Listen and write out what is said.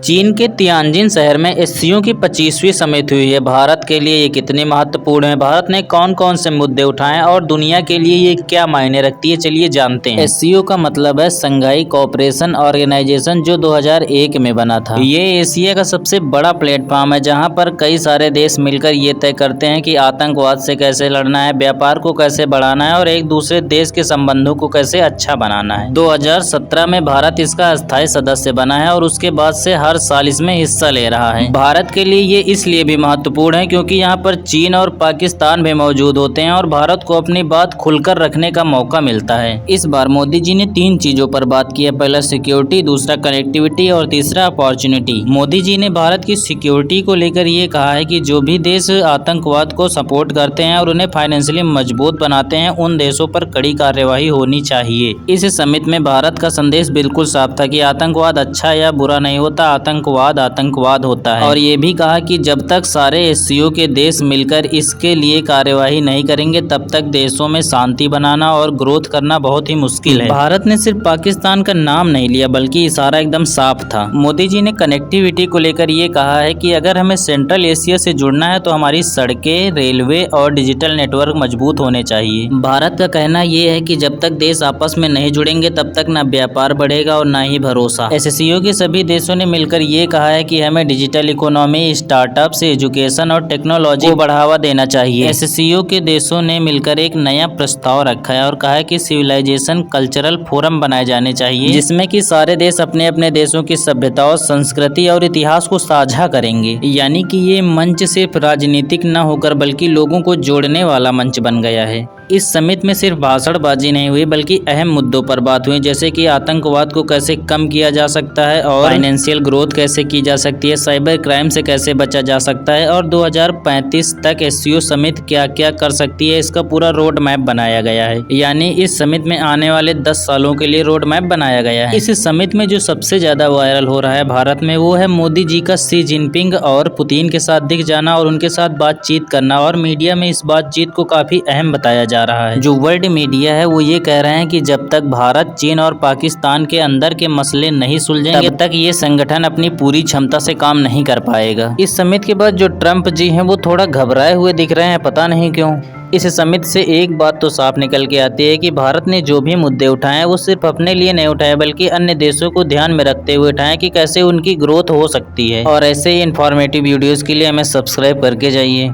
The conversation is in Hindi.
चीन के तियानजिन शहर में एससीओ की 25वीं समिट हुई है। भारत के लिए ये कितनी महत्वपूर्ण है, भारत ने कौन कौन से मुद्दे उठाए और दुनिया के लिए ये क्या मायने रखती है, चलिए जानते हैं। एससीओ का मतलब है संघाई कोऑपरेशन ऑर्गेनाइजेशन, जो 2001 में बना था। ये एशिया का सबसे बड़ा प्लेटफॉर्म है जहाँ पर कई सारे देश मिलकर ये तय करते हैं कि आतंकवाद से कैसे लड़ना है, व्यापार को कैसे बढ़ाना है और एक दूसरे देश के संबंधों को कैसे अच्छा बनाना है। 2017 में भारत इसका अस्थायी सदस्य बना है और उसके बाद से हर साल इसमें हिस्सा ले रहा है। भारत के लिए ये इसलिए भी महत्वपूर्ण है क्योंकि यहाँ पर चीन और पाकिस्तान भी मौजूद होते हैं और भारत को अपनी बात खुलकर रखने का मौका मिलता है। इस बार मोदी जी ने 3 चीजों पर बात की है, पहला सिक्योरिटी, दूसरा कनेक्टिविटी और तीसरा अपॉर्चुनिटी। मोदी जी ने भारत की सिक्योरिटी को लेकर ये कहा है कि जो भी देश आतंकवाद को सपोर्ट करते हैं और उन्हें फाइनेंशियली मजबूत बनाते हैं, उन देशों पर कड़ी कार्यवाही होनी चाहिए। इस समिट में भारत का संदेश बिल्कुल साफ था कि आतंकवाद अच्छा या बुरा नहीं होता, आतंकवाद होता है। और ये भी कहा कि जब तक सारे एससीओ के देश मिलकर इसके लिए कार्यवाही नहीं करेंगे तब तक देशों में शांति बनाना और ग्रोथ करना बहुत ही मुश्किल है। भारत ने सिर्फ पाकिस्तान का नाम नहीं लिया बल्कि इशारा एकदम साफ था। मोदी जी ने कनेक्टिविटी को लेकर ये कहा है कि अगर हमें सेंट्रल एशिया से जुड़ना है तो हमारी सड़कें, रेलवे और डिजिटल नेटवर्क मजबूत होने चाहिए। भारत का कहना ये है कि जब तक देश आपस में नहीं जुड़ेंगे तब तक न व्यापार बढ़ेगा और न ही भरोसा। एससीओ के सभी देशों ने मिलकर ये कहा है कि हमें डिजिटल इकोनॉमी, स्टार्टअप्स, एजुकेशन और टेक्नोलॉजी को बढ़ावा देना चाहिए। एससीओ के देशों ने मिलकर एक नया प्रस्ताव रखा है और कहा है कि सिविलाइजेशन कल्चरल फोरम बनाए जाने चाहिए जिसमें कि सारे देश अपने अपने देशों की सभ्यताओं, संस्कृति और इतिहास को साझा करेंगे। यानी कि ये मंच सिर्फ राजनीतिक न होकर बल्कि लोगों को जोड़ने वाला मंच बन गया है। इस समिट में सिर्फ भाषणबाजी नहीं हुई बल्कि अहम मुद्दों पर बात हुई, जैसे कि आतंकवाद को कैसे कम किया जा सकता है और फाइनेंशियल ग्रोथ कैसे की जा सकती है, साइबर क्राइम से कैसे बचा जा सकता है और 2035 तक एससीओ समिट क्या क्या कर सकती है, इसका पूरा रोड मैप बनाया गया है। यानी इस समिट में आने वाले 10 सालों के लिए रोड मैप बनाया गया है। इस समिट में जो सबसे ज्यादा वायरल हो रहा है भारत में, वो है मोदी जी का शी जिनपिंग और पुतिन के साथ दिख जाना और उनके साथ बातचीत करना, और मीडिया में इस बातचीत को काफी अहम बताया जा रहा है। जो वर्ल्ड मीडिया है वो ये कह रहे हैं कि जब तक भारत, चीन और पाकिस्तान के अंदर के मसले नहीं सुलझेंगे तब तक ये संगठन अपनी पूरी क्षमता से काम नहीं कर पाएगा। इस समिट के बाद जो ट्रंप जी हैं वो थोड़ा घबराए हुए दिख रहे हैं, पता नहीं क्यों। इस समिट से एक बात तो साफ निकल के आती है कि भारत ने जो भी मुद्दे उठाए वो सिर्फ अपने लिए नहीं उठाए बल्कि अन्य देशों को ध्यान में रखते हुए उठाए कि कैसे उनकी ग्रोथ हो सकती है। और ऐसे ही इंफॉर्मेटिव वीडियोस के लिए हमें सब्सक्राइब करके जाइए।